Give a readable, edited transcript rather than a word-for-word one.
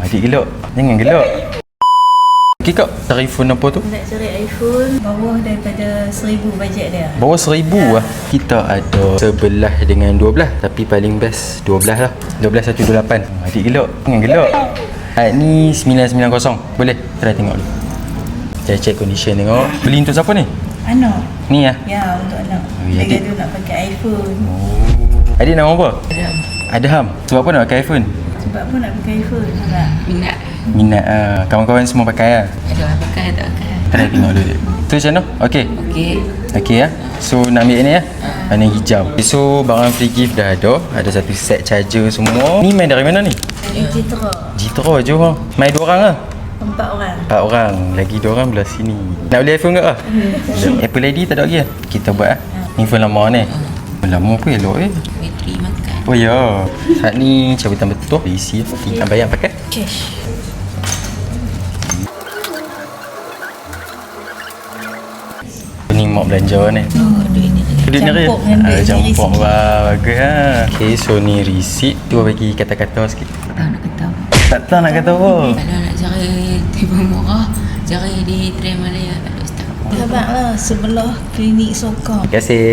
Adik gelak. Jangan gelak. Okey kak, cari iPhone apa tu? Nak cari iPhone bawah daripada 1,000 bajet dia. Bawah 1,000 lah. Kita ada 11 dengan 12. Tapi paling best 12 lah. 12,128. Adik gelak. Jangan gelak. Ni 990. Boleh? Try tengok dulu. Saya check condition tengok. Beli untuk siapa ni? Anak. Ni lah. Ya, untuk anak. Ya, Dia adik. gaduh nak pakai iPhone. Adik nama apa? Adam. Adham. Sebab apa nak pakai iPhone? Sebab apa nak pakai iPhone? Tak? Minat. Minat kawan-kawan semua pakai lah. Ada orang pakai tak pakai. Try tengok dulu. Tu macam mana? Okey. Okey. Okey ya. So nak ambil ni ya. Warna hijau. Okay, so barang free gift dah ada. Ada satu set charger semua. Ni main dari mana ni? Dari Citra. Jitro je ha. Main 2 orang lah. 4 orang. 4 orang. Lagi 2 orang belah sini. Nak beli iPhone ke ah? Apple ID tak ada lagi lah. Kita buat ah. Ni phone lama ni. Phone lama pun elok Bateri makan. Oh ya. Saat ni cabutan betul. Isi lah. Tinggal bayar pakai. Cash. Ni mak belanja ni. Oh, duit ni. Duit ni Campur dengan duit ni campur receipt. wah, bagus ha. Okay, so ni receipt. Cuba bagi kata-kata sikit. Tak nak kata apa. Tak tahu nak kata apa. Kalau nak cari telefon murah, cari di Trend Malaya. Tak ada ustaz. Sabarlah sebelah klinik Sokong. Terima kasih.